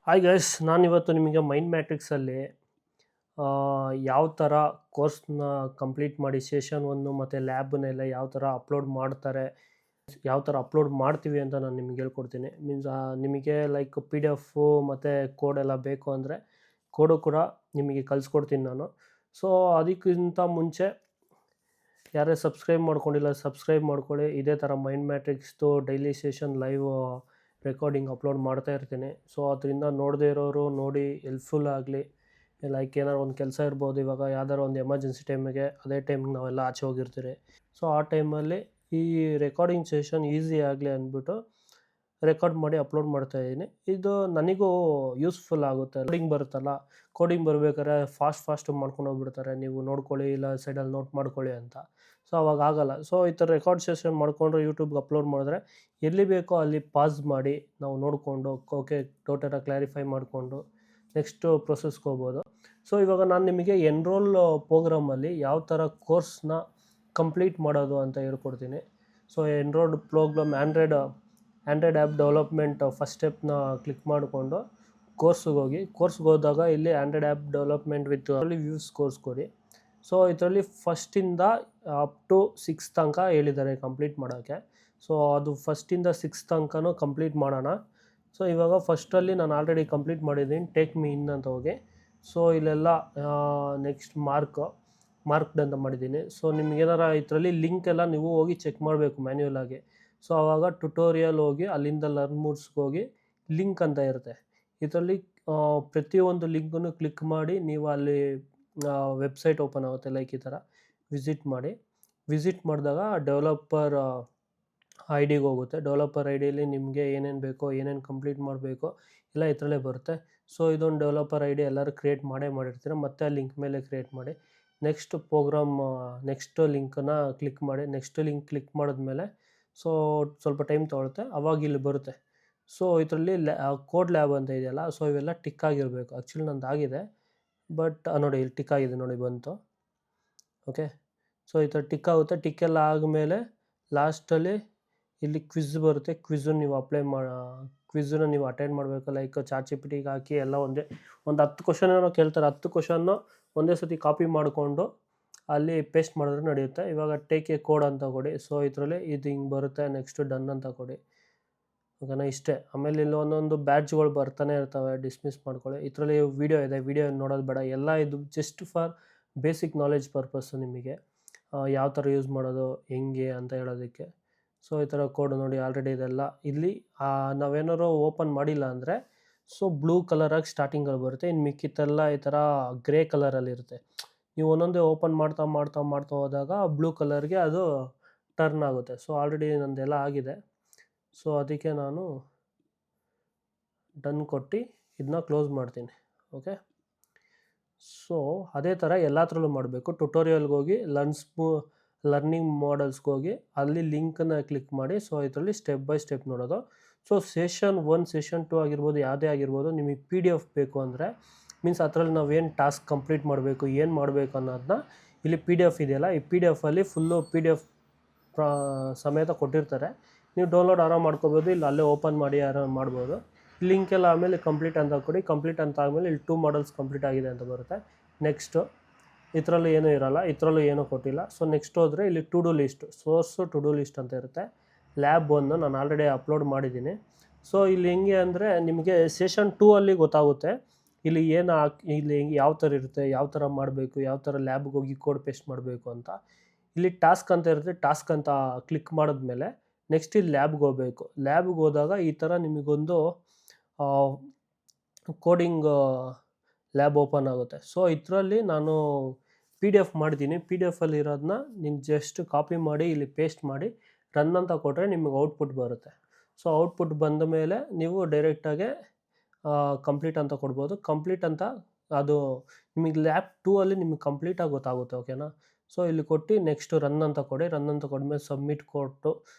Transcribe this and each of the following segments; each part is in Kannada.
ಹಾಯ್ ಗೈಸ್, ನಾನಿವತ್ತು ನಿಮಗೆ ಮೈಂಡ್ ಮ್ಯಾಟ್ರಿಕ್ಸಲ್ಲಿ ಯಾವ ಥರ ಕೋರ್ಸ್ನ ಕಂಪ್ಲೀಟ್ ಮಾಡಿ ಸೆಷನ್ 1 ಮತ್ತು ಲ್ಯಾಬ್ನೆಲ್ಲ ಯಾವ ಥರ ಅಪ್ಲೋಡ್ ಮಾಡ್ತಾರೆ, ಯಾವ ಥರ ಅಪ್ಲೋಡ್ ಮಾಡ್ತೀವಿ ಅಂತ ನಾನು ನಿಮಗೆ ಹೇಳ್ಕೊಡ್ತೀನಿ. ಮೀನ್ಸ್ ನಿಮಗೆ ಲೈಕ್ PDF ಮತ್ತು ಕೋಡ್ ಎಲ್ಲ ಬೇಕು ಅಂದರೆ ಕೋಡು ಕೂಡ ನಿಮಗೆ ಕಲಿಸ್ಕೊಡ್ತೀನಿ ನಾನು. ಸೊ ಅದಕ್ಕಿಂತ ಮುಂಚೆ ಯಾರೇ ಸಬ್ಸ್ಕ್ರೈಬ್ ಮಾಡ್ಕೊಂಡಿಲ್ಲ ಸಬ್ಸ್ಕ್ರೈಬ್ ಮಾಡ್ಕೊಳ್ಳಿ. ಇದೇ ಥರ ಮೈಂಡ್ ಮ್ಯಾಟ್ರಿಕ್ಸ್ದು daily session live recording upload ಮಾಡ್ತಾ ಇರ್ತೀನಿ. ಸೊ ಅದರಿಂದ ನೋಡದೇ ಇರೋರು ನೋಡಿ ಹೆಲ್ಪ್ಫುಲ್ ಆಗಲಿ. ಲೈಕ್ ಏನಾದ್ರು ಒಂದು ಕೆಲಸ ಇರ್ಬೋದು, ಇವಾಗ ಯಾವ್ದಾರು ಒಂದು ಎಮರ್ಜೆನ್ಸಿ ಟೈಮಿಗೆ ಅದೇ ಟೈಮಿಗೆ ನಾವೆಲ್ಲ ಆಚೆ ಹೋಗಿರ್ತೀರಿ. ಸೊ ಆ ಟೈಮಲ್ಲಿ ಈ ರೆಕಾರ್ಡಿಂಗ್ ಸೆಷನ್ ಈಸಿ ಆಗಲಿ ಅಂದ್ಬಿಟ್ಟು ರೆಕಾರ್ಡ್ ಮಾಡಿ ಅಪ್ಲೋಡ್ ಮಾಡ್ತಾಯಿದ್ದೀನಿ. ಇದು ನನಗೂ ಯೂಸ್ಫುಲ್ ಆಗುತ್ತೆ. ಕೋಡಿಂಗ್ ಬರುತ್ತಲ್ಲ, ಕೋಡಿಂಗ್ ಬರಬೇಕಾದ್ರೆ ಫಾಸ್ಟ್ ಮಾಡ್ಕೊಂಡು ಹೋಗ್ಬಿಡ್ತಾರೆ, ನೀವು ನೋಡ್ಕೊಳ್ಳಿ ಇಲ್ಲ ಸೈಡಲ್ಲಿ ನೋಟ್ ಮಾಡ್ಕೊಳ್ಳಿ ಅಂತ. ಸೊ ಅವಾಗ ಆಗಲ್ಲ. ಸೊ ಈ ಥರ ರೆಕಾರ್ಡ್ ಸೆಷನ್ ಮಾಡಿಕೊಂಡು ಯೂಟ್ಯೂಬ್ಗೆ ಅಪ್ಲೋಡ್ ಮಾಡಿದ್ರೆ ಎಲ್ಲಿ ಬೇಕೋ ಅಲ್ಲಿ ಪಾಸ್ ಮಾಡಿ ನಾವು ನೋಡಿಕೊಂಡು ಓಕೆ ಡೌಟೆಲ್ಲ ಕ್ಲಾರಿಫೈ ಮಾಡಿಕೊಂಡು ನೆಕ್ಸ್ಟು ಪ್ರೊಸೆಸ್ಗೆ ಹೋಗ್ಬೋದು. ಸೊ ಇವಾಗ ನಾನು ನಿಮಗೆ ಎನ್ರೋಲ್ ಪ್ರೋಗ್ರಾಮಲ್ಲಿ ಯಾವ ಥರ ಕೋರ್ಸ್ನ ಕಂಪ್ಲೀಟ್ ಮಾಡೋದು ಅಂತ ಹೇಳ್ಕೊಡ್ತೀನಿ. So enrolled program Android app development first ಸ್ಟೆಪ್ನ ಕ್ಲಿಕ್ ಮಾಡಿಕೊಂಡು ಕೋರ್ಸ್ಗೆ ಹೋದಾಗ ಇಲ್ಲಿ ಆ್ಯಂಡ್ರಾಯ್ಡ್ ಆ್ಯಪ್ ಡೆವಲಪ್ಮೆಂಟ್ ವಿತ್ ಅಲ್ಲಿ ವ್ಯೂಸ್ ಕೋರ್ಸ್ ಕೊಡಿ. ಸೊ ಇದರಲ್ಲಿ ಫಸ್ಟಿಂದ ಅಪ್ ಟು 6th ತನಕ ಹೇಳಿದ್ದಾರೆ ಕಂಪ್ಲೀಟ್ ಮಾಡೋಕ್ಕೆ. ಸೊ ಅದು ಫಸ್ಟಿಂದ 6th ತನಕನೂ ಕಂಪ್ಲೀಟ್ ಮಾಡೋಣ. ಸೊ ಇವಾಗ ಫಸ್ಟಲ್ಲಿ ನಾನು ಆಲ್ರೆಡಿ ಕಂಪ್ಲೀಟ್ ಮಾಡಿದ್ದೀನಿ. ಟೇಕ್ ಮೀ ಇನ್ ಅಂತ ಹೋಗಿ, ಸೊ ಇಲ್ಲೆಲ್ಲ ನೆಕ್ಸ್ಟ್ ಮಾರ್ಕ್ಡ್ ಅಂತ ಮಾಡಿದ್ದೀನಿ. ಸೊ ನಿಮ್ಗೇನಾರ ಇದರಲ್ಲಿ ಲಿಂಕ್ ಎಲ್ಲ ನೀವು ಹೋಗಿ ಚೆಕ್ ಮಾಡಬೇಕು ಮ್ಯಾನ್ಯುಯಲ್ ಆಗಿ. ಸೊ ಆವಾಗ ಟ್ಯುಟೋರಿಯಲ್ ಹೋಗಿ ಅಲ್ಲಿಂದ ಲರ್ನ್ ಮೂಡ್ಸ್ಗೆ ಹೋಗಿ ಲಿಂಕ್ ಅಂತ ಇರುತ್ತೆ. ಇದರಲ್ಲಿ ಪ್ರತಿಯೊಂದು ಲಿಂಕನ್ನು ಕ್ಲಿಕ್ ಮಾಡಿ ನೀವು ಅಲ್ಲಿ ವೆಬ್ಸೈಟ್ ಓಪನ್ ಆಗುತ್ತೆ. ಲೈಕ್ ಈ ಥರ ವಿಸಿಟ್ ಮಾಡಿದಾಗ ಡೆವಲಪರ್ ID ಹೋಗುತ್ತೆ. ಡೆವಲಪರ್ ಐಡಿಯಲ್ಲಿ ನಿಮಗೆ ಏನೇನು ಬೇಕೋ, ಏನೇನು ಕಂಪ್ಲೀಟ್ ಮಾಡಬೇಕು ಎಲ್ಲ ಇದರಲ್ಲೇ ಬರುತ್ತೆ. ಸೊ ಇದೊಂದು ಡೆವಲಪರ್ ID ಎಲ್ಲರೂ ಕ್ರಿಯೇಟ್ ಮಾಡಿರ್ತೀರ. ಮತ್ತೆ ಆ ಲಿಂಕ್ ಮೇಲೆ ಕ್ರಿಯೇಟ್ ಮಾಡಿ ನೆಕ್ಸ್ಟ್ ನೆಕ್ಸ್ಟ್ ಲಿಂಕನ್ನು ಕ್ಲಿಕ್ ಮಾಡಿ. ನೆಕ್ಸ್ಟ್ ಲಿಂಕ್ ಕ್ಲಿಕ್ ಮಾಡಿದ್ಮೇಲೆ ಸೊ ಸ್ವಲ್ಪ ಟೈಮ್ ತೊಗೊಳುತ್ತೆ, ಅವಾಗ ಇಲ್ಲಿ ಬರುತ್ತೆ. ಸೊ ಇದರಲ್ಲಿ ಕೋಡ್ ಲ್ಯಾಬ್ ಅಂತ ಇದೆಯಲ್ಲ, ಸೊ ಇವೆಲ್ಲ ಟಿಕ್ ಆಗಿರಬೇಕು. ಆ್ಯಕ್ಚುಲಿ ನಂದು ಆಗಿದೆ, ಬಟ್ ನೋಡಿ ಇಲ್ಲಿ ಟಿಕ್ ಆಗಿದೆ, ನೋಡಿ ಬಂತು. ಓಕೆ, ಸೊ ಈ ಥರ ಟಿಕ್ ಆಗುತ್ತೆ. ಟಿಕ್ ಎಲ್ಲ ಆದಮೇಲೆ ಲಾಸ್ಟಲ್ಲಿ ಇಲ್ಲಿ ಕ್ವಿಝ್ ಬರುತ್ತೆ. ಕ್ವಿಝನ್ನು ನೀವು ಅಟೆಂಡ್ ಮಾಡಬೇಕು. ಲೈಕ್ ChatGPTಗೆ ಹಾಕಿ ಎಲ್ಲ ಒಂದು 10 ಕ್ವಶನ್ ಏನೋ ಕೇಳ್ತಾರೆ. 10 ಕ್ವಶನ್ನು ಒಂದೇ ಸತಿ ಕಾಪಿ ಮಾಡಿಕೊಂಡು ಅಲ್ಲಿ ಪೇಸ್ಟ್ ಮಾಡಿದ್ರೆ ನಡೆಯುತ್ತೆ. ಇವಾಗ ಟೇಕ್ ಎ ಕೋಡ್ ಅಂತ ಕೊಡಿ. ಸೊ ಇದರಲ್ಲಿ ಇದು ಹಿಂಗೆ ಬರುತ್ತೆ. ನೆಕ್ಸ್ಟ್ ಡನ್ ಅಂತ ಕೊಡಿ. ಓಕೆನಾ, ಇಷ್ಟೇ. ಆಮೇಲೆ ಇಲ್ಲಿ ಒಂದೊಂದು ಬ್ಯಾಡ್ಜ್ಗಳು ಬರ್ತಾನೆ ಇರ್ತವೆ, ಡಿಸ್ಮಿಸ್ ಮಾಡ್ಕೊಳ್ಳಿ. ಇದರಲ್ಲಿ ವೀಡಿಯೋ ಇದೆ, ವೀಡಿಯೋ ನೋಡೋದು ಬೇಡ. ಎಲ್ಲ ಇದು just for basic knowledge purpose ನಿಮಗೆ ಯಾವ ಥರ ಯೂಸ್ ಮಾಡೋದು ಹೆಂಗೆ ಅಂತ ಹೇಳೋದಕ್ಕೆ. ಸೊ ಈ ಥರ ಕೋಡ್ ನೋಡಿ ಆಲ್ರೆಡಿ ಇದೆಲ್ಲ ಇಲ್ಲಿ ನಾವೇನಾದ್ರು ಓಪನ್ ಮಾಡಿಲ್ಲ ಅಂದರೆ ಸೊ ಬ್ಲೂ ಕಲರಾಗಿ ಸ್ಟಾರ್ಟಿಂಗಲ್ಲಿ ಬರುತ್ತೆ. ಇನ್ನು ಮಿಕ್ಕಿತ್ತೆಲ್ಲ ಈ ಥರ ಗ್ರೇ ಕಲರಲ್ಲಿರುತ್ತೆ. ನೀವು ಒಂದೊಂದೇ ಓಪನ್ ಮಾಡ್ತಾ ಹೋದಾಗ ಬ್ಲೂ ಕಲರ್ಗೆ ಅದು ಟರ್ನ್ ಆಗುತ್ತೆ. ಸೊ ಆಲ್ರೆಡಿ ನಂದೆಲ್ಲ ಆಗಿದೆ. ಸೊ ಅದಕ್ಕೆ ನಾನು ಡನ್ ಕೊಟ್ಟು ಇದನ್ನ ಕ್ಲೋಸ್ ಮಾಡ್ತೀನಿ. ಓಕೆ, ಸೊ ಅದೇ ಥರ ಎಲ್ಲತ್ರಲ್ಲೂ ಮಾಡಬೇಕು. ಟ್ಯುಟೋರಿಯಲ್ಗೆ ಹೋಗಿ ಲರ್ನಿಂಗ್ ಮಾಡೆಲ್ಸ್ಗೆ ಹೋಗಿ ಅಲ್ಲಿ ಲಿಂಕನ್ನು ಕ್ಲಿಕ್ ಮಾಡಿ. ಸೊ ಇದರಲ್ಲಿ ಸ್ಟೆಪ್ ಬೈ ಸ್ಟೆಪ್ ನೋಡೋದು. ಸೊ ಸೆಷನ್ 1 ಸೆಷನ್ 2 ಆಗಿರ್ಬೋದು, ಯಾವುದೇ ಆಗಿರ್ಬೋದು, ನಿಮಗೆ PDF ಬೇಕು ಅಂದರೆ ಮೀನ್ಸ್ ಅದರಲ್ಲಿ ನಾವೇನು ಟಾಸ್ಕ್ ಕಂಪ್ಲೀಟ್ ಮಾಡಬೇಕು, ಏನು ಮಾಡಬೇಕು ಅನ್ನೋದನ್ನ ಇಲ್ಲಿ PDF ಇದೆಯಲ್ಲ, ಈ PDFಲ್ಲಿ ಫುಲ್ಲು PDF ಸಮೇತ ಕೊಟ್ಟಿರ್ತಾರೆ. ನೀವು ಡೌನ್ಲೋಡ್ ಆರಾಮ್ ಮಾಡ್ಕೋಬೋದು, ಇಲ್ಲ ಅಲ್ಲೇ ಓಪನ್ ಮಾಡಿ ಆರಾಮ್ ಮಾಡ್ಬೋದು. ಲಿಂಕೆಲ್ಲ ಆಮೇಲೆ ಕಂಪ್ಲೀಟ್ ಅಂತ ಕೊಡಿ. ಕಂಪ್ಲೀಟ್ ಅಂತ ಆದಮೇಲೆ ಇಲ್ಲಿ 2 ಮಾಡಲ್ಸ್ ಕಂಪ್ಲೀಟ್ ಆಗಿದೆ ಅಂತ ಬರುತ್ತೆ. ನೆಕ್ಸ್ಟು ಇದರಲ್ಲೂ ಏನೂ ಇರೋಲ್ಲ, ಇದರಲ್ಲೂ ಏನೂ ಕೊಟ್ಟಿಲ್ಲ. ಸೊ ನೆಕ್ಸ್ಟ್ ಹೋದರೆ ಇಲ್ಲಿ ಟು ಡೂ ಲಿಸ್ಟ್ ಅಂತ ಇರುತ್ತೆ. ಲ್ಯಾಬ್ 1 ನಾನು ಆಲ್ರೆಡಿ ಅಪ್ಲೋಡ್ ಮಾಡಿದ್ದೀನಿ. ಸೊ ಇಲ್ಲಿ ಹೆಂಗೆ ಅಂದರೆ ನಿಮಗೆ ಸೆಷನ್ 2 ಅಲ್ಲಿ ಗೊತ್ತಾಗುತ್ತೆ ಇಲ್ಲಿ ಇಲ್ಲಿ ಯಾವ ಥರ ಇರುತ್ತೆ, ಯಾವ ಥರ ಮಾಡಬೇಕು, ಯಾವ ಥರ ಲ್ಯಾಬ್ಗೆ ಹೋಗಿ ಕೋಡ್ ಪೇಸ್ಟ್ ಮಾಡಬೇಕು ಅಂತ. ಇಲ್ಲಿ ಟಾಸ್ಕ್ ಅಂತ ಇರುತ್ತೆ. ಟಾಸ್ಕ್ ಅಂತ ಕ್ಲಿಕ್ ಮಾಡಿದ್ಮೇಲೆ ನೆಕ್ಸ್ಟ್ ಇಲ್ಲಿ ಲ್ಯಾಬ್ಗೆ ಹೋಗಬೇಕು. ಲ್ಯಾಬ್ಗೆ ಹೋದಾಗ ಈ ಥರ ನಿಮಗೊಂದು ಕೋಡಿಂಗ್ ಲ್ಯಾಬ್ ಓಪನ್ ಆಗುತ್ತೆ. ಸೊ ಇದರಲ್ಲಿ ನಾನು PDF ಮಾಡಿದ್ದೀನಿ. PDFಲ್ಲಿ ಇರೋದನ್ನ ನೀನು ಜಸ್ಟ್ ಕಾಪಿ ಮಾಡಿ ಇಲ್ಲಿ ಪೇಸ್ಟ್ ಮಾಡಿ ರನ್ ಅಂತ ಕೊಟ್ಟರೆ ನಿಮಗೆ ಔಟ್ಪುಟ್ ಬರುತ್ತೆ. ಸೊ ಔಟ್ಪುಟ್ ಬಂದ ಮೇಲೆ ನೀವು ಡೈರೆಕ್ಟಾಗೆ ಕಂಪ್ಲೀಟ್ ಅಂತ ಕೊಡ್ಬೋದು. ಕಂಪ್ಲೀಟ್ ಅಂತ ಅದು ನಿಮಗೆ ಲ್ಯಾಬ್ 2 ಅಲ್ಲಿ ನಿಮಗೆ ಕಂಪ್ಲೀಟಾಗಿ ಗೊತ್ತಾಗುತ್ತೆ. ಓಕೆನಾ, ಸೊ ಇಲ್ಲಿ ಕೊಟ್ಟು ನೆಕ್ಸ್ಟ್ ರನ್ ಅಂತ ಕೊಡಿ. ರನ್ ಅಂತ ಕೊಟ್ಮೇಲೆ ಸಬ್ಮಿಟ್ ಕೊಟ್ಟು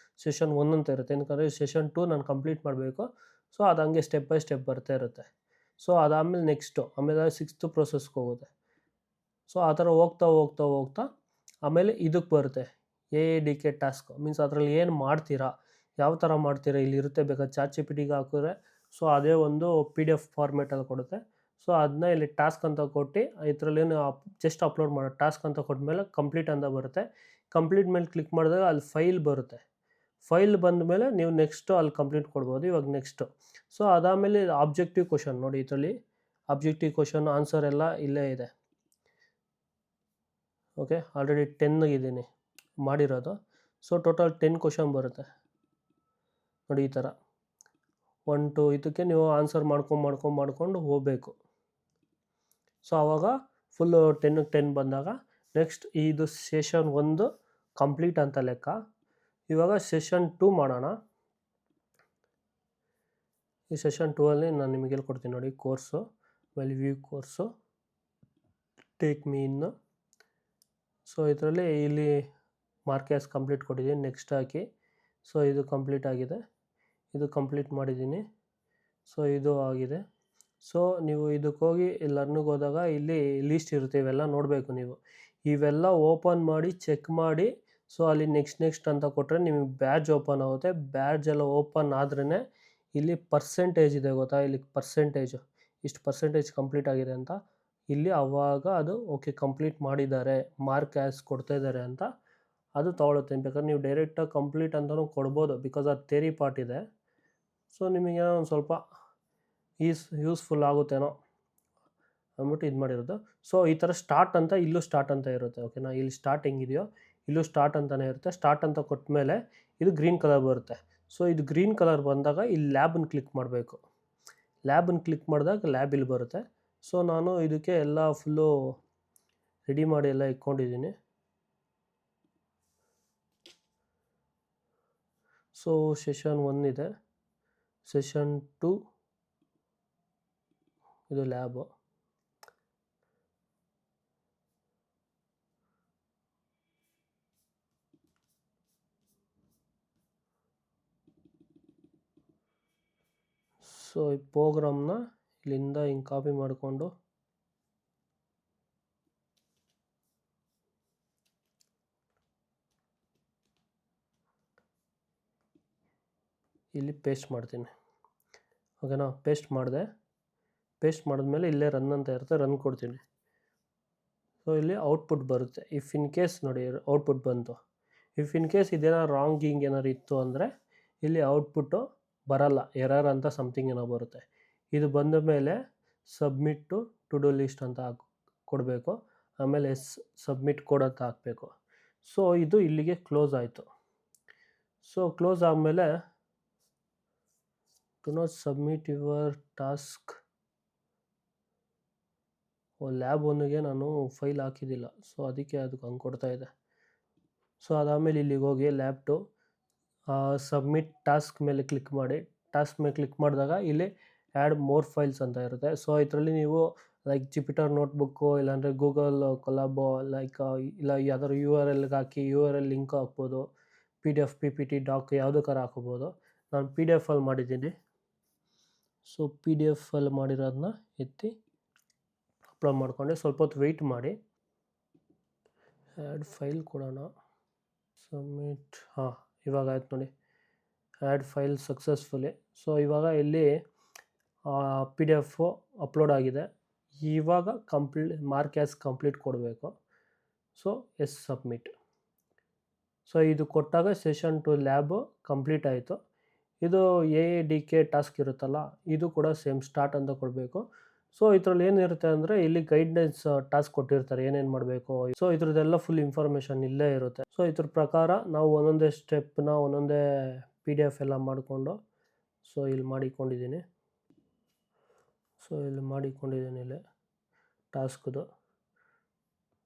ಸೆಷನ್ 1 ಅಂತ ಇರುತ್ತೆ. ಯಾಕಂದರೆ ಸೆಷನ್ 2 ನಾನು ಕಂಪ್ಲೀಟ್ ಮಾಡಬೇಕು. ಸೊ ಅದು ಹಂಗೆ ಸ್ಟೆಪ್ ಬೈ ಸ್ಟೆಪ್ ಬರ್ತಾ ಇರುತ್ತೆ. ಸೊ ಅದಾದಮೇಲೆ ಆಮೇಲೆ 6th ಪ್ರೊಸೆಸ್ಗೆ ಹೋಗುತ್ತೆ. ಸೊ ಆ ಥರ ಹೋಗ್ತಾ ಆಮೇಲೆ ಇದಕ್ಕೆ ಬರುತ್ತೆ AADK ಟಾಸ್ಕ್. ಮೀನ್ಸ್ ಅದರಲ್ಲಿ ಏನು ಮಾಡ್ತೀರಾ, ಯಾವ ಥರ ಮಾಡ್ತೀರಾ ಇಲ್ಲಿರುತ್ತೆ. ಬೇಕಾದ್ರೆ ChatGPTಗೆ ಹಾಕಿದ್ರೆ ಸೊ ಅದೇ ಒಂದು PDF ಫಾರ್ಮೇಟಲ್ಲಿ ಕೊಡುತ್ತೆ. ಸೊ ಅದನ್ನ ಇಲ್ಲಿ ಟಾಸ್ಕ್ ಅಂತ ಕೊಟ್ಟು ಇದರಲ್ಲೇನು ಜಸ್ಟ್ ಅಪ್ಲೋಡ್ ಮಾಡೋ ಟಾಸ್ಕ್ ಅಂತ ಕೊಟ್ಟಮೇಲೆ ಕಂಪ್ಲೀಟ್ ಅಂತ ಬರುತ್ತೆ. ಕಂಪ್ಲೀಟ್ ಮೇಲೆ ಕ್ಲಿಕ್ ಮಾಡಿದಾಗ ಅಲ್ಲಿ ಫೈಲ್ ಬರುತ್ತೆ. ಫೈಲ್ ಬಂದ ಮೇಲೆ ನೀವು ನೆಕ್ಸ್ಟು ಅಲ್ಲಿ ಕಂಪ್ಲೀಟ್ ಕೊಡ್ಬೋದು. ಇವಾಗ ನೆಕ್ಸ್ಟು ಸೊ ಅದಾದಮೇಲೆ ಆಬ್ಜೆಕ್ಟಿವ್ ಕ್ವೆಷನ್ ನೋಡಿ, ಇದರಲ್ಲಿ ಆಬ್ಜೆಕ್ಟಿವ್ ಕ್ವೆಷನ್ ಆನ್ಸರ್ ಎಲ್ಲ ಇಲ್ಲೇ ಇದೆ. ಓಕೆ, ಆಲ್ರೆಡಿ 10 ಇದ್ದೀನಿ ಮಾಡಿರೋದು. ಸೊ ಟೋಟಲ್ 10 ಕ್ವೆಷನ್ ಬರುತ್ತೆ ನೋಡಿ ಈ ಥರ 1 2 ಇದಕ್ಕೆ ನೀವು ಆನ್ಸರ್ ಮಾಡ್ಕೊಂಡು ಹೋಗಬೇಕು. ಸೊ ಆವಾಗ ಫುಲ್ಲು 10ಕ್ಕೆ 10 ಬಂದಾಗ ನೆಕ್ಸ್ಟ್ ಇದು ಸೆಷನ್ 1 ಕಂಪ್ಲೀಟ್ ಅಂತ ಲೆಕ್ಕ. ಇವಾಗ ಸೆಷನ್ 2 ಮಾಡೋಣ. ಈ ಸೆಷನ್ 2 ಅಲ್ಲಿ ನಾನು ನಿಮಗೆ ಹೇಳ್ಕೊಡ್ತೀನಿ ನೋಡಿ, ಕೋರ್ಸು ಆಮೇಲೆ view course take me in. So ಇದರಲ್ಲಿ ಇಲ್ಲಿ ಮಾರ್ಕಸ್ ಕಂಪ್ಲೀಟ್ ಕೊಟ್ಟಿದ್ದೀನಿ, ನೆಕ್ಸ್ಟ್ ಹಾಕಿ. ಸೊ ಇದು ಕಂಪ್ಲೀಟ್ ಆಗಿದೆ, ಇದು ಕಂಪ್ಲೀಟ್ ಮಾಡಿದ್ದೀನಿ. ಸೊ ಇದು ಆಗಿದೆ. ಸೊ ನೀವು ಇದಕ್ಕೆ ಹೋಗಿ ಲರ್ನಿಗೆ ಹೋದಾಗ ಇಲ್ಲಿ ಲೀಸ್ಟ್ ಇರುತ್ತೆ, ಇವೆಲ್ಲ ನೋಡಬೇಕು ನೀವು. ಇವೆಲ್ಲ ಓಪನ್ ಮಾಡಿ ಚೆಕ್ ಮಾಡಿ. ಸೊ ಅಲ್ಲಿ ನೆಕ್ಸ್ಟ್ ಅಂತ ಕೊಟ್ಟರೆ ನಿಮಗೆ ಬ್ಯಾಡ್ಜ್ ಓಪನ್ ಆಗುತ್ತೆ. ಬ್ಯಾಡ್ಜ್ ಎಲ್ಲ ಓಪನ್ ಆದ್ರೇ ಇಲ್ಲಿ ಪರ್ಸೆಂಟೇಜ್ ಇದೆ ಗೊತ್ತಾ, ಇಲ್ಲಿ ಪರ್ಸೆಂಟೇಜು ಇಷ್ಟು ಪರ್ಸೆಂಟೇಜ್ ಕಂಪ್ಲೀಟ್ ಆಗಿದೆ ಅಂತ ಇಲ್ಲಿ ಆವಾಗ ಅದು ಓಕೆ ಕಂಪ್ಲೀಟ್ ಮಾಡಿದ್ದಾರೆ, ಮಾರ್ಕ್ ಆ್ಯಸ್ ಕೊಡ್ತಾ ಇದ್ದಾರೆ ಅಂತ ಅದು ತೊಗೊಳುತ್ತೆ. ಬೇಕಾದ್ರೆ ನೀವು ಡೈರೆಕ್ಟಾಗಿ ಕಂಪ್ಲೀಟ್ ಅಂತಲೂ ಕೊಡ್ಬೋದು, ಬಿಕಾಸ್ ಅದು ಥಿಯರಿ ಪಾರ್ಟ್ ಇದೆ. ಸೊ ನಿಮಗೆ ಒಂದು ಸ್ವಲ್ಪ ಯೂಸ್ಫುಲ್ ಆಗುತ್ತೇನೋ ಅಂದ್ಬಿಟ್ಟು ಇದು ಮಾಡಿರೋದು. ಸೊ ಈ ಥರ ಸ್ಟಾರ್ಟ್ ಅಂತ ಇಲ್ಲೂ ಸ್ಟಾರ್ಟ್ ಅಂತ ಇರುತ್ತೆ. ಓಕೆನಾ, ಇಲ್ಲಿ ಸ್ಟಾರ್ಟ್ ಹೆಂಗಿದೆಯೋ ಇಲ್ಲೂ ಸ್ಟಾರ್ಟ್ ಅಂತಲೇ ಇರುತ್ತೆ. ಸ್ಟಾರ್ಟ್ ಅಂತ ಕೊಟ್ಟ ಮೇಲೆ ಇದು ಗ್ರೀನ್ ಕಲರ್ ಬರುತ್ತೆ. ಸೊ ಇದು ಗ್ರೀನ್ ಕಲರ್ ಬಂದಾಗ ಇಲ್ಲಿ ಲ್ಯಾಬನ್ನು ಕ್ಲಿಕ್ ಮಾಡಬೇಕು. ಲ್ಯಾಬನ್ನು ಕ್ಲಿಕ್ ಮಾಡಿದಾಗ ಲ್ಯಾಬ್ ಇಲ್ಲಿ ಬರುತ್ತೆ. ಸೊ ನಾನು ಇದಕ್ಕೆ ಎಲ್ಲ ಫುಲ್ಲು ರೆಡಿ ಮಾಡಿ ಎಲ್ಲ ಇಟ್ಕೊಂಡಿದ್ದೀನಿ. ಸೊ ಸೆಷನ್ 1 ಇದೆ, ಸೆಷನ್ 2 ಇದು ಲ್ಯಾಬು. ಸೊ ಈ ಪ್ರೋಗ್ರಾಮ್ನ ಇಲ್ಲಿಂದ ಹಿಂಗೆ ಕಾಪಿ ಮಾಡಿಕೊಂಡು ಇಲ್ಲಿ ಪೇಸ್ಟ್ ಮಾಡ್ತೀನಿ. ಓಕೆನಾ, ಪೇಸ್ಟ್ ಮಾಡಿದ್ಮೇಲೆ ಇಲ್ಲೇ ರನ್ ಅಂತ ಇರುತ್ತೆ, ರನ್ ಕೊಡ್ತೀನಿ. ಸೊ ಇಲ್ಲಿ ಔಟ್ಪುಟ್ ಬರುತ್ತೆ. ಇಫ್ ಇನ್ ಕೇಸ್ ನೋಡಿ ಔಟ್ಪುಟ್ ಬಂತು. ಇಫ್ ಇನ್ ಕೇಸ್ ಇದೇನಾರು ರಾಂಗಿಂಗ್ ಏನಾರು ಇತ್ತು ಅಂದರೆ ಇಲ್ಲಿ ಔಟ್ಪುಟ್ಟು ಬರಲ್ಲ, ಎರರ್ ಅಂತ ಸಮಥಿಂಗ್ ಏನೋ ಬರುತ್ತೆ. ಇದು ಬಂದ ಮೇಲೆ ಸಬ್ಮಿಟ್ ಟು ಡೂ ಲಿಸ್ಟ್ ಅಂತ ಕೊಡಬೇಕು. ಆಮೇಲೆ ಸಬ್ಮಿಟ್ ಕೋಡ್ ಅಂತ ಹಾಕಬೇಕು. ಸೊ ಇದು ಇಲ್ಲಿಗೆ ಕ್ಲೋಸ್ ಆಯಿತು. ಸೊ ಕ್ಲೋಸ್ ಆದಮೇಲೆ to not submit your task. Lab 1ಗೆ ನಾನು ಫೈಲ್ ಹಾಕಿದ್ದಿಲ್ಲ, ಸೊ ಅದಕ್ಕೆ ಅದಕ್ಕೆ ಹಂಗೆ ಕೊಡ್ತಾ ಇದೆ. ಸೊ ಅದಾದಮೇಲೆ ಇಲ್ಲಿಗೆ ಹೋಗಿ ಲ್ಯಾಬ್ 2 ಸಬ್ಮಿಟ್ ಟಾಸ್ಕ್ ಮೇಲೆ ಕ್ಲಿಕ್ ಮಾಡಿ. ಟಾಸ್ಕ್ ಮೇಲೆ ಕ್ಲಿಕ್ ಮಾಡಿದಾಗ ಇಲ್ಲಿ ಆ್ಯಡ್ ಮೋರ್ ಫೈಲ್ಸ್ ಅಂತ ಇರುತ್ತೆ. ಸೊ ಇದರಲ್ಲಿ ನೀವು ಲೈಕ್ ಜುಪಿಟರ್ ನೋಟ್ಬುಕ್ಕು ಇಲ್ಲಾಂದರೆ ಗೂಗಲ್ ಕೊಲಾಬೋ ಇಲ್ಲ ಯಾವ್ದಾದ್ರು URLಗೆ ಹಾಕಿ URL ಲಿಂಕ್ ಹಾಕ್ಬೋದು, PDF PPT ಡಾಕ್ ಯಾವುದಕ್ಕಾರ ಹಾಕ್ಬೋದು. ನಾನು PDF ಅಲ್ಲಿ ಮಾಡಿದ್ದೀನಿ. ಸೊ PDF ಅಲ್ಲಿ ಮಾಡಿರೋದನ್ನ ಎತ್ತಿ ಅಪ್ಲೋಡ್ ಮಾಡ್ಕೊಂಡೆ. ಸ್ವಲ್ಪ ಹೊತ್ತು ವೆಯ್ಟ್ ಮಾಡಿ. ಆ್ಯಡ್ ಫೈಲ್ ಕೊಡೋಣ, ಸಬ್ಮಿಟ್. ಇವಾಗ ಆಯ್ತು ನೋಡಿ, ಆ್ಯಡ್ ಫೈಲ್ ಸಕ್ಸಸ್ಫುಲಿ. ಸೊ ಇವಾಗ ಇಲ್ಲಿ PDF ಅಪ್ಲೋಡ್ ಆಗಿದೆ. ಇವಾಗ ಮಾರ್ಕ್ ಆ್ಯಸ್ ಕಂಪ್ಲೀಟ್ ಕೊಡಬೇಕು. So submit. ಸೊ ಇದು ಕೊಟ್ಟಾಗ ಸೆಷನ್ 2 ಲ್ಯಾಬು ಕಂಪ್ಲೀಟ್ ಆಯಿತು. ಇದು AADK ಟಾಸ್ಕ್ ಇರುತ್ತಲ್ಲ, ಇದು ಕೂಡ ಸೇಮ್ ಸ್ಟಾರ್ಟ್ ಅಂತ ಕೊಡಬೇಕು. ಸೊ ಇದರಲ್ಲಿ ಏನಿರುತ್ತೆ ಅಂದರೆ ಇಲ್ಲಿ ಗೈಡ್ಲೈನ್ಸ್ ಟಾಸ್ಕ್ ಕೊಟ್ಟಿರ್ತಾರೆ, ಏನೇನು ಮಾಡಬೇಕು. ಸೊ ಇದ್ರದ್ದೆಲ್ಲ ಫುಲ್ ಇನ್ಫಾರ್ಮೇಷನ್ ಇಲ್ಲೇ ಇರುತ್ತೆ. ಸೊ ಇದ್ರ ಪ್ರಕಾರ ನಾವು ಒಂದೊಂದೇ ಸ್ಟೆಪ್ನ ಒಂದೊಂದೇ PDF ಎಲ್ಲ ಮಾಡಿಕೊಂಡು ಸೊ ಇಲ್ಲಿ ಮಾಡಿಕೊಂಡಿದ್ದೀನಿ. ಇಲ್ಲಿ ಟಾಸ್ಕ್ದು.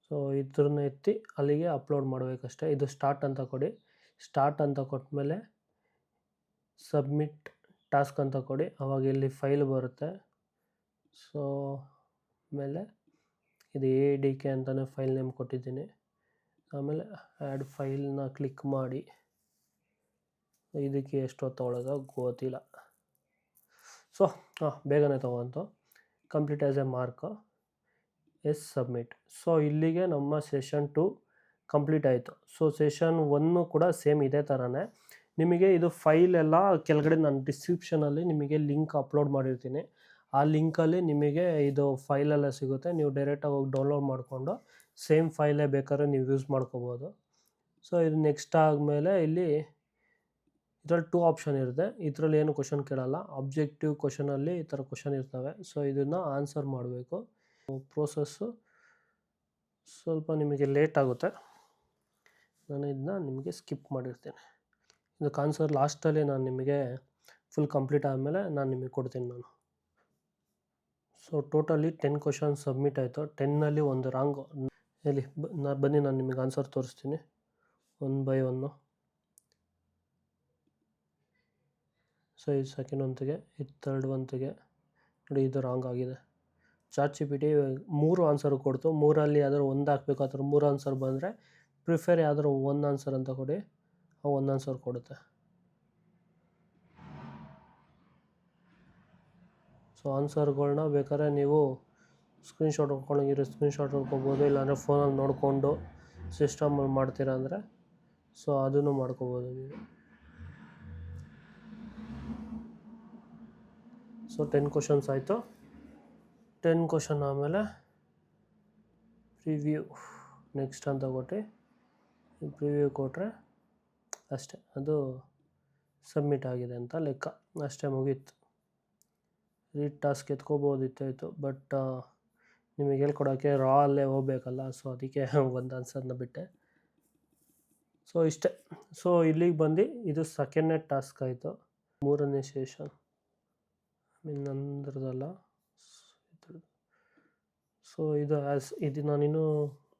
ಸೊ ಇದ್ರನ್ನ ಎತ್ತಿ ಅಲ್ಲಿಗೆ ಅಪ್ಲೋಡ್ ಮಾಡಬೇಕಷ್ಟೇ. ಇದು ಸ್ಟಾರ್ಟ್ ಅಂತ ಕೊಡಿ. ಸ್ಟಾರ್ಟ್ ಅಂತ ಕೊಟ್ಟಮೇಲೆ ಸಬ್ಮಿಟ್ ಟಾಸ್ಕ್ ಅಂತ ಕೊಡಿ. ಆವಾಗ ಇಲ್ಲಿ ಫೈಲ್ ಬರುತ್ತೆ. ಸೊ ಆಮೇಲೆ ಇದು AADK ಅಂತಲೇ ಫೈಲ್ ನೇಮ್ ಕೊಟ್ಟಿದ್ದೀನಿ. ಆಮೇಲೆ ಆ್ಯಡ್ ಫೈಲ್ನ ಕ್ಲಿಕ್ ಮಾಡಿ. ಇದಕ್ಕೆ ಎಷ್ಟೊತ್ತು ತೊಗೊಳೋದೋ ಗೊತ್ತಿಲ್ಲ. ಸೊ ಬೇಗನೆ ತೊಗೊಂತು. Complete as a mark. Submit. So ಇಲ್ಲಿಗೆ ನಮ್ಮ ಸೆಷನ್ 2 ಕಂಪ್ಲೀಟ್ ಆಯಿತು. ಸೊ ಸೆಷನ್ 1 ಕೂಡ ಸೇಮ್ ಇದೇ ಥರನೇ. ನಿಮಗೆ ಇದು ಫೈಲ್ ಎಲ್ಲ ಕೆಳಗಡೆ ನಾನು ಡಿಸ್ಕ್ರಿಪ್ಷನಲ್ಲಿ ನಿಮಗೆ ಲಿಂಕ್ ಅಪ್ಲೋಡ್ ಮಾಡಿರ್ತೀನಿ. ಆ ಲಿಂಕಲ್ಲಿ ನಿಮಗೆ ಇದು ಫೈಲೆಲ್ಲ ಸಿಗುತ್ತೆ. ನೀವು ಡೈರೆಕ್ಟಾಗಿ ಹೋಗಿ ಡೌನ್ಲೋಡ್ ಮಾಡಿಕೊಂಡು ಸೇಮ್ ಫೈಲೇ ಬೇಕಾದ್ರೆ ನೀವು ಯೂಸ್ ಮಾಡ್ಕೋಬೋದು. ಸೊ ಇದು ನೆಕ್ಸ್ಟ್ ಆದಮೇಲೆ ಇಲ್ಲಿ ಇದರಲ್ಲಿ 2 ಆಪ್ಷನ್ ಇರುತ್ತೆ. ಇದರಲ್ಲಿ ಏನು ಕ್ವಶನ್ ಕೇಳಲ್ಲ. ಆಬ್ಜೆಕ್ಟಿವ್ ಕ್ವಶನಲ್ಲಿ ಈ ಥರ ಕ್ವಶನ್ ಇರ್ತವೆ. ಸೊ ಇದನ್ನು ಆನ್ಸರ್ ಮಾಡಬೇಕು. ಪ್ರೋಸೆಸ್ಸು ಸ್ವಲ್ಪ ನಿಮಗೆ ಲೇಟ್ ಆಗುತ್ತೆ. ನಾನು ಇದನ್ನ ನಿಮಗೆ ಸ್ಕಿಪ್ ಮಾಡಿರ್ತೇನೆ. ಇದಕ್ಕೆ ಆನ್ಸರ್ ಲಾಸ್ಟಲ್ಲಿ ನಾನು ನಿಮಗೆ ಫುಲ್ ಕಂಪ್ಲೀಟ್ ಆದಮೇಲೆ ನಾನು ನಿಮಗೆ ಕೊಡ್ತೀನಿ ನಾನು. ಸೊ ಟೋಟಲಿ 10 ಕ್ವಶನ್ ಸಬ್ಮಿಟ್ ಆಯಿತು. 10ನಲ್ಲಿ ಒಂದು ರಾಂಗು. ಇಲ್ಲಿ ಬನ್ನಿ ನಾನು ನಿಮಗೆ ಆನ್ಸರ್ ತೋರಿಸ್ತೀನಿ 1 ಬೈ 1. ಸೊ ಇದು ಸೆಕೆಂಡ್ ಒಂತಿಗೆ, ಇದು ಥರ್ಡ್ ಒಂತಿಗೆ ನೋಡಿ, ಇದು ರಾಂಗ್ ಆಗಿದೆ. ChatGPT 3 ಆನ್ಸರ್ ಕೊಡ್ತು. 3ರಲ್ಲಿ ಯಾವ್ದಾದ್ರು ಒಂದು ಹಾಕಬೇಕು. ಆ ಥರ 3 ಆನ್ಸರ್ ಬಂದರೆ ಪ್ರಿಫರ್ ಯಾವ್ದಾದ್ರು 1 ಆನ್ಸರ್ ಅಂತ ಕೊಡಿ, ಆ 1 ಆನ್ಸರ್ ಕೊಡುತ್ತೆ. ಸೊ ಆನ್ಸರ್ಗಳನ್ನ ಬೇಕಾದ್ರೆ ನೀವು ಸ್ಕ್ರೀನ್ಶಾಟ್ ಹೊಡ್ಕೊಂಡೋಗಿರೋ ಸ್ಕ್ರೀನ್ಶಾಟ್ ಹೊಡ್ಕೊಬೋದು, ಇಲ್ಲಾಂದರೆ ಫೋನಲ್ಲಿ ನೋಡಿಕೊಂಡು ಸಿಸ್ಟಮಲ್ಲಿ ಮಾಡ್ತೀರಾ ಅಂದರೆ ಸೊ ಅದನ್ನು ಮಾಡ್ಕೋಬೋದು ನೀವು. ಸೊ 10 ಕ್ವಶನ್ಸ್ ಆಯಿತು. 10 ಕ್ವಶನ್ ಆದಮೇಲೆ ಪ್ರಿವ್ಯೂ ನೆಕ್ಸ್ಟ್ ಅಂತ ಕೊಟ್ಟು ಪ್ರಿವ್ಯೂ ಕೊಟ್ಟರೆ ಅಷ್ಟೇ, ಅದು ಸಬ್ಮಿಟ್ ಆಗಿದೆ ಅಂತ ಲೆಕ್ಕ. ಅಷ್ಟೇ, ಮುಗೀತು. ರೀಡ್ ಟಾಸ್ಕ್ ಎತ್ಕೋಬೋದಿತ್ತಾಯಿತು, ಬಟ್ ನಿಮಗೆ ಹೇಳ್ಕೊಡೋಕ್ಕೆ ರಾ ಅಲ್ಲೇ ಹೋಗ್ಬೇಕಲ್ಲ. ಸೊ ಅದಕ್ಕೆ ಒಂದು ಆನ್ಸರ್ನ ಬಿಟ್ಟೆ. ಸೊ ಇಷ್ಟೇ. ಸೊ ಇಲ್ಲಿಗೆ ಬಂದು ಇದು ಸೆಕೆಂಡ್ನೇ ಟಾಸ್ಕ್ ಆಯಿತು. 3ನೇ ಸೆಷನ್ ನಂದ್ರದಲ್ಲ. ಸೊ ಇದು ನಾನಿನ್ನೂ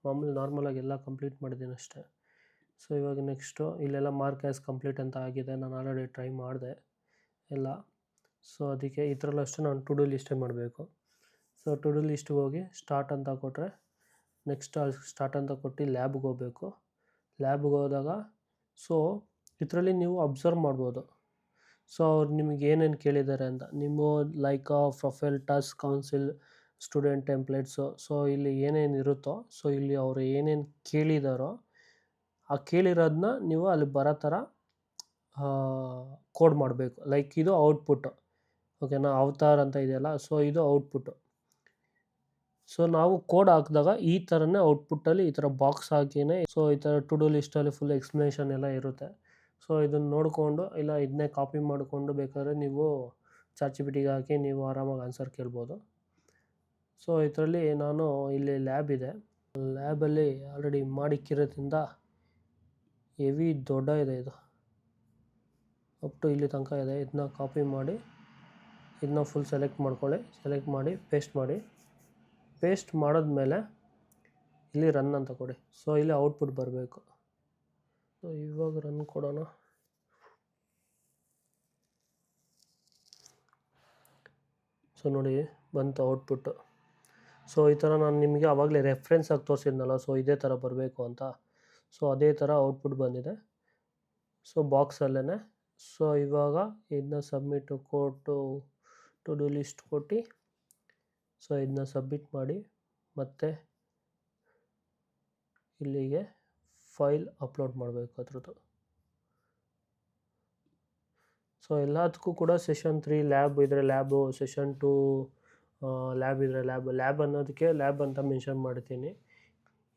ಮಾಮೂಲಿ ನಾರ್ಮಲಾಗಿ ಎಲ್ಲ ಕಂಪ್ಲೀಟ್ ಮಾಡಿದ್ದೀನಿ ಅಷ್ಟೇ. ಸೊ ಇವಾಗ ನೆಕ್ಸ್ಟು ಇಲ್ಲೆಲ್ಲ ಮಾರ್ಕ್ ಆ್ಯಸ್ ಕಂಪ್ಲೀಟ್ ಅಂತ ಆಗಿದೆ. ನಾನು ಆಲ್ರೆಡಿ ಟ್ರೈ ಮಾಡಿದೆ ಎಲ್ಲ. ಸೊ ಅದಕ್ಕೆ ಈ ಥರಲ್ಲೂ ಅಷ್ಟೇ ನಾನು ಟು ಡೂ ಲಿಸ್ಟೇ ಮಾಡಬೇಕು. ಸೊ ಟು ಡೂ ಲಿಸ್ಟ್ಗೆ ಹೋಗಿ ಸ್ಟಾರ್ಟ್ ಅಂತ ಕೊಟ್ಟರೆ ನೆಕ್ಸ್ಟ್ ಸ್ಟಾರ್ಟ್ ಅಂತ ಕೊಟ್ಟು ಲ್ಯಾಬ್ಗೆ ಹೋಗಬೇಕು. ಲ್ಯಾಬ್ಗೆ ಹೋದಾಗ ಸೊ ಇದರಲ್ಲಿ ನೀವು ಅಬ್ಸರ್ವ್ ಮಾಡ್ಬೋದು. ಸೊ ಅವ್ರು ನಿಮಗೆ ಏನೇನು ಕೇಳಿದ್ದಾರೆ ಅಂತ. ನಿಮ್ಮ like profile, task, council, student templates. So ಇಲ್ಲಿ ಏನೇನು ಇರುತ್ತೋ, ಸೊ ಇಲ್ಲಿ ಅವರು ಏನೇನು ಕೇಳಿದಾರೋ ಆ ಕೇಳಿರೋದನ್ನ ನೀವು ಅಲ್ಲಿ ಬರೋ ಥರ ಕೋಡ್ ಮಾಡಬೇಕು. ಲೈಕ್ ಇದು ಔಟ್ಪುಟ್ಟು, ಓಕೆನಾ. ಅವತಾರ್ ಅಂತ ಇದೆಯಲ್ಲ, ಸೊ ಇದು ಔಟ್ಪುಟ್ಟು. ಸೊ ನಾವು ಕೋಡ್ ಹಾಕಿದಾಗ ಈ ಥರನೇ ಔಟ್ಪುಟ್ಟಲ್ಲಿ ಈ ಥರ ಬಾಕ್ಸ್ ಹಾಕಿನೇ ಸೊ ಈ ಥರ ಟು ಡೂ ಲಿಸ್ಟಲ್ಲಿ ಫುಲ್ ಎಕ್ಸ್ಪ್ಲನೇಷನ್ ಎಲ್ಲ ಇರುತ್ತೆ. ಸೊ ಇದನ್ನು ನೋಡಿಕೊಂಡು ಇಲ್ಲ ಇದನ್ನೇ ಕಾಪಿ ಮಾಡಿಕೊಂಡು ಬೇಕಾದ್ರೆ ನೀವು ChatGPTಗೆ ಹಾಕಿ ನೀವು ಆರಾಮಾಗಿ ಆನ್ಸರ್ ಕೇಳ್ಬೋದು. ಸೊ ಇದರಲ್ಲಿ ನಾನು ಇಲ್ಲಿ ಲ್ಯಾಬ್ ಇದೆ. ಲ್ಯಾಬಲ್ಲಿ ಆಲ್ರೆಡಿ ಮಾಡಿಕ್ಕಿರೋದ್ರಿಂದ ಹೆವಿ ದೊಡ್ಡ ಇದೆ. ಇದು ಅಪ್ ಟು ಇಲ್ಲಿ ತನಕ ಇದೆ. ಇದನ್ನ ಕಾಪಿ ಮಾಡಿ ಇದನ್ನ ಫುಲ್ ಸೆಲೆಕ್ಟ್ ಮಾಡ್ಕೊಳ್ಳಿ. ಸೆಲೆಕ್ಟ್ ಮಾಡಿ ಪೇಸ್ಟ್ ಮಾಡಿ. ಪೇಸ್ಟ್ ಮಾಡಿದ್ಮೇಲೆ ಇಲ್ಲಿ ರನ್ ಅಂತ ಕೊಡಿ. ಸೊ ಇಲ್ಲಿ ಔಟ್ಪುಟ್ ಬರಬೇಕು. ಸೊ ಇವಾಗ ರನ್ ಕೊಡೋಣ. ಸೊ ನೋಡಿ ಬಂತು ಔಟ್ಪುಟ್ಟು. ಸೊ ಈ ಥರ ನಾನು ನಿಮಗೆ ಆವಾಗಲೇ ರೆಫ್ರೆನ್ಸ್ ಆಗಿ ತೋರಿಸಿದ್ನಲ್ಲ, ಸೊ ಇದೇ ಥರ ಬರಬೇಕು ಅಂತ. ಸೊ ಅದೇ ಥರ ಔಟ್ಪುಟ್ ಬಂದಿದೆ. ಸೊ ಬಾಕ್ಸಲ್ಲೇ. ಸೊ ಇವಾಗ ಇದನ್ನ ಸಬ್ಮಿಟ್ ಕೊಟ್ಟು ಟು ಡೂ ಲಿಸ್ಟ್ ಕೊಟ್ಟು ಸೊ ಇದನ್ನ ಸಬ್ಮಿಟ್ ಮಾಡಿ ಮತ್ತು ಇಲ್ಲಿಗೆ ಫೈಲ್ ಅಪ್ಲೋಡ್ ಮಾಡಬೇಕು ಅದ್ರದ್ದು. ಸೊ ಎಲ್ಲದಕ್ಕೂ ಕೂಡ ಸೆಷನ್ 3 ಲ್ಯಾಬ್ ಇದ್ದರೆ ಲ್ಯಾಬು, ಸೆಷನ್ 2 ಲ್ಯಾಬ್ ಇದ್ದರೆ ಲ್ಯಾಬ್ ಅನ್ನೋದಕ್ಕೆ ಲ್ಯಾಬ್ ಅಂತ ಮೆನ್ಷನ್ ಮಾಡ್ತೀನಿ.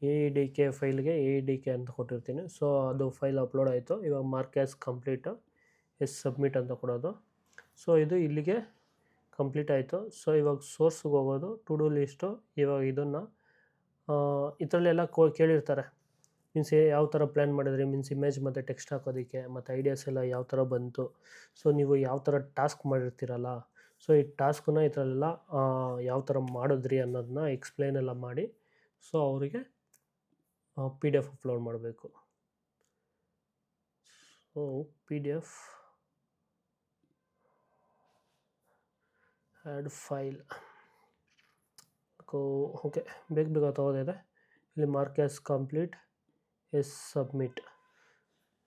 AEDK ಫೈಲ್ಗೆ AEDK ಅಂತ ಕೊಟ್ಟಿರ್ತೀನಿ. ಸೊ ಅದು ಫೈಲ್ ಅಪ್ಲೋಡ್ ಆಯಿತು. ಇವಾಗ ಮಾರ್ಕ್ ಆ್ಯಸ್ ಕಂಪ್ಲೀಟು, ಸಬ್ಮಿಟ್ ಅಂತ ಕೊಡೋದು. ಸೊ ಇದು ಇಲ್ಲಿಗೆ ಕಂಪ್ಲೀಟ್ ಆಯಿತು. ಸೊ ಇವಾಗ ಸೋರ್ಸ್ಗೆ ಹೋಗೋದು, ಟು ಡೂ ಲಿಸ್ಟು. ಇವಾಗ ಇದನ್ನು ಇದರಲ್ಲೆಲ್ಲ ಕೇಳಿರ್ತಾರೆ. ಮೀನ್ಸ್ ಯಾವ ಥರ ಪ್ಲ್ಯಾನ್ ಮಾಡಿದ್ರಿ, ಮೀನ್ಸ್ ಇಮೇಜ್ ಮತ್ತು ಟೆಕ್ಸ್ಟ್ ಹಾಕೋದಕ್ಕೆ ಮತ್ತು ಐಡಿಯಾಸ್ ಎಲ್ಲ ಯಾವ ಥರ ಬಂತು. ಸೊ ನೀವು ಯಾವ ಥರ ಟಾಸ್ಕ್ ಮಾಡಿರ್ತೀರಲ್ಲ, ಸೊ ಈ ಟಾಸ್ಕನ್ನ ಈ ಥರ ಎಲ್ಲ ಯಾವ ಥರ ಮಾಡಿದ್ರಿ ಅನ್ನೋದನ್ನ ಎಕ್ಸ್ಪ್ಲೇನ್ ಎಲ್ಲ ಮಾಡಿ ಸೊ ಅವರಿಗೆ PDF ಅಪ್ಲೋಡ್ ಮಾಡಬೇಕು. So PDF add file okay ಬೇಗ ತಗೋದಿದೆ. ಇಲ್ಲಿ mark as complete, submit.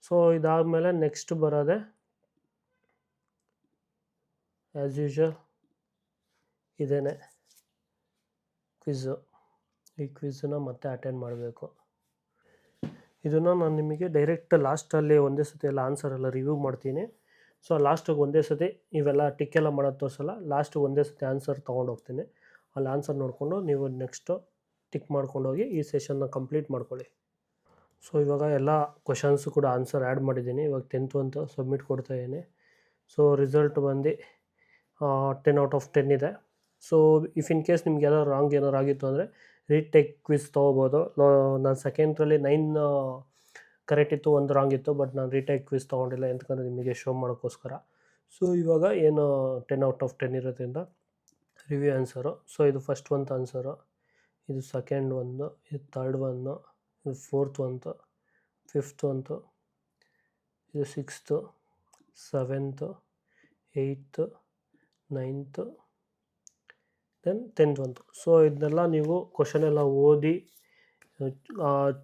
So ಇದಾದಮೇಲೆ ನೆಕ್ಸ್ಟ್ ಬರೋದೆ ಆ್ಯಸ್ ಯೂಶ್ವಲ್ ಇದೇನೆ ಕ್ವಿಝು. ಈ ಕ್ವಿಝನ್ನ ಮತ್ತೆ ಅಟೆಂಡ್ ಮಾಡಬೇಕು. ಇದನ್ನು ನಾನು ನಿಮಗೆ ಡೈರೆಕ್ಟ್ ಲಾಸ್ಟಲ್ಲಿ ಒಂದೇ ಸತಿ ಎಲ್ಲ ಆನ್ಸರ್ ಎಲ್ಲ ರಿವ್ಯೂ ಮಾಡ್ತೀನಿ. ಸೊ ಲಾಸ್ಟಿಗೆ ಒಂದೇ ಸತಿ ಇವೆಲ್ಲ ಟಿಕ್ ಎಲ್ಲ ಮಾಡೋದು ತೋರಿಸಲ್ಲ, ಲಾಸ್ಟಿಗೆ ಒಂದೇ ಸತಿ ಆನ್ಸರ್ ತೊಗೊಂಡು ಹೋಗ್ತೀನಿ. ಅಲ್ಲಿ ಆನ್ಸರ್ ನೋಡಿಕೊಂಡು ನೀವು ನೆಕ್ಸ್ಟು ಟಿಕ್ ಮಾಡ್ಕೊಂಡೋಗಿ ಈ ಸೆಷನ್ನ ಕಂಪ್ಲೀಟ್ ಮಾಡ್ಕೊಳ್ಳಿ. ಸೊ ಇವಾಗ ಎಲ್ಲ ಕ್ವಶನ್ಸು ಕೂಡ ಆನ್ಸರ್ ಆ್ಯಡ್ ಮಾಡಿದ್ದೀನಿ. ಇವಾಗ 10th ಅಂತ ಸಬ್ಮಿಟ್ ಕೊಡ್ತಾಯಿದ್ದೀನಿ. ಸೊ ರಿಸಲ್ಟ್ ಬಂದು 10/10 ಇದೆ. ಸೊ ಇಫ್ ಇನ್ ಕೇಸ್ ನಿಮ್ಗೆ ಏನಾದ್ರು ರಾಂಗ್ ಏನಾರು ಆಗಿತ್ತು ಅಂದರೆ ರೀಟೇಕ್ ಕ್ವಿಝ್ ತೊಗೋಬೋದು. ನಾನು ಸೆಕೆಂಡ್ರಲ್ಲಿ 9 ಕರೆಕ್ಟ್ ಇತ್ತು, 1 ರಾಂಗ್ ಇತ್ತು. ಬಟ್ ನಾನು ರೀಟೇಕ್ ಕ್ವಿಝ್ ತೊಗೊಂಡಿಲ್ಲ, ಎಂತಕಂದರೆ ನಿಮಗೆ ಶೋ ಮಾಡೋಕ್ಕೋಸ್ಕರ. ಸೊ ಇವಾಗ ಏನು 10/10 ಇರೋದ್ರಿಂದ ರಿವ್ಯೂ ಆನ್ಸರು. ಸೊ ಇದು ಫಸ್ಟ್ ಒಂದು ಆನ್ಸರು, ಇದು ಸೆಕೆಂಡ್ ಒಂದು, ಇದು ಥರ್ಡ್ ಒಂದು, ಇದು ಫೋರ್ತ್ ಒಂದು, ಫಿಫ್ತ್ ಒಂದು, ಇದು sixth, seventh, eighth, ninth, then 10th ಒಂದು. ಸೊ ಇದನ್ನೆಲ್ಲ ನೀವು ಕ್ವಶನ್ ಎಲ್ಲ ಓದಿ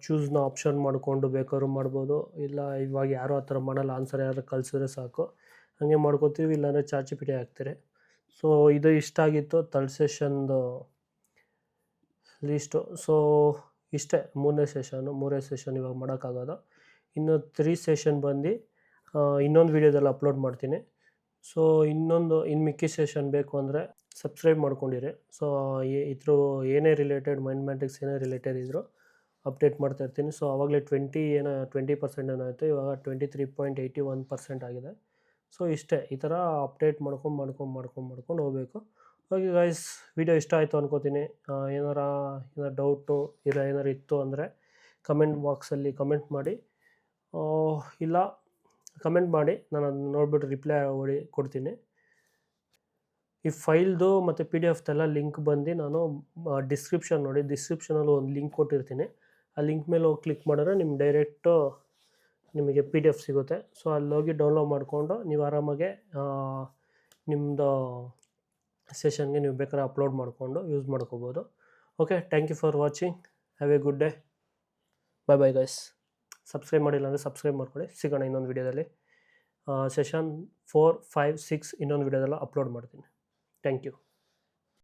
ಚೂಸ್ನ ಆಪ್ಷನ್ ಮಾಡಿಕೊಂಡು ಬೇಕಾದ್ರೂ ಮಾಡ್ಬೋದು. ಇಲ್ಲ ಇವಾಗ ಯಾರೂ ಆ ಥರ ಮಾಡಲ್ಲ, ಆನ್ಸರ್ ಯಾರು ಕಳಿಸಿದ್ರೆ ಸಾಕು, ಹಾಗೆ ಮಾಡ್ಕೋತೀವಿ. ಇಲ್ಲಾಂದರೆ ChatGPT ಹಾಕ್ತೀರಿ. ಸೊ ಇದು ಇಷ್ಟ ಆಗಿತ್ತು ಥರ್ಡ್ ಸೆಷನ್ದು ಲೀಸ್ಟು. ಸೊ ಇಷ್ಟೇ, ಮೂರನೇ ಸೆಷನ್ ಇವಾಗ ಮಾಡೋಕ್ಕಾಗೋದು. ಇನ್ನು 3 ಸೆಷನ್ ಬಂದು ಇನ್ನೊಂದು ವೀಡಿಯೋದಲ್ಲಿ ಅಪ್ಲೋಡ್ ಮಾಡ್ತೀನಿ. ಸೊ ಇನ್ನು ಮಿಕ್ಕಿ ಸೆಷನ್ ಬೇಕು ಅಂದರೆ ಸಬ್ಸ್ಕ್ರೈಬ್ ಮಾಡ್ಕೊಂಡಿರಿ. ಸೊ ಇದ್ರ ಏನೇ ರಿಲೇಟೆಡ್ ಮೈಂಡ್ ಮ್ಯಾಟ್ರಿಕ್ಸ್ ಏನೇ ರಿಲೇಟೆಡ್ ಇದ್ದರೂ ಅಪ್ಡೇಟ್ ಮಾಡ್ತಾಯಿರ್ತೀನಿ. ಸೊ ಆವಾಗಲೇ 20% ಏನೋ ಆಯಿತು, ಇವಾಗ 23.81% ಆಗಿದೆ. ಸೊ ಇಷ್ಟೇ, ಈ ಥರ ಅಪ್ಡೇಟ್ ಮಾಡ್ಕೊಂಡು ಹೋಗಬೇಕು. ಓಕೆ ಗೈಸ್, ವಿಡಿಯೋ ಇಷ್ಟ ಆಯಿತು ಅನ್ಕೋತೀನಿ. ಏನಾರ ಡೌಟು ಏನಾರು ಇತ್ತು ಅಂದರೆ ಕಮೆಂಟ್ ಬಾಕ್ಸಲ್ಲಿ ಕಮೆಂಟ್ ಮಾಡಿ, ಇಲ್ಲ ಕಮೆಂಟ್ ಮಾಡಿ, ನಾನು ಅದನ್ನ ನೋಡಿಬಿಟ್ಟು ರಿಪ್ಲೈ ಕೊಡ್ತೀನಿ. ಈ ಫೈಲ್ದು ಮತ್ತು PDF ಲಿಂಕ್ ಬಂದು ನಾನು ಡಿಸ್ಕ್ರಿಪ್ಷನಲ್ಲಿ ಒಂದು ಲಿಂಕ್ ಕೊಟ್ಟಿರ್ತೀನಿ. ಆ ಲಿಂಕ್ ಮೇಲೆ ಹೋಗಿ ಕ್ಲಿಕ್ ಮಾಡಿದ್ರೆ ನಿಮ್ಗೆ ಡೈರೆಕ್ಟು ನಿಮಗೆ PDF ಸಿಗುತ್ತೆ. ಸೊ ಅಲ್ಲೋಗಿ ಡೌನ್ಲೋಡ್ ಮಾಡಿಕೊಂಡು ನೀವು ಆರಾಮಾಗೆ ನಿಮ್ಮದು ಸೆಷನ್ಗೆ ನೀವು ಬೇಕಾದ್ರೆ ಅಪ್ಲೋಡ್ ಮಾಡಿಕೊಂಡು ಯೂಸ್ ಮಾಡ್ಕೋಬೋದು. Okay, thank you for watching. Have a good day. Bye guys. Subscribe ಮಾಡಿಲ್ಲ ಅಂದರೆ ಸಬ್ಸ್ಕ್ರೈಬ್ ಮಾಡ್ಕೊಳ್ಳಿ. ಸಿಗೋಣ ಇನ್ನೊಂದು ವೀಡಿಯೋದಲ್ಲಿ. ಸೆಷನ್ 4, 5, 6 ಇನ್ನೊಂದು ವೀಡಿಯೋದೆಲ್ಲ ಅಪ್ಲೋಡ್ ಮಾಡ್ತೀನಿ. Thank you.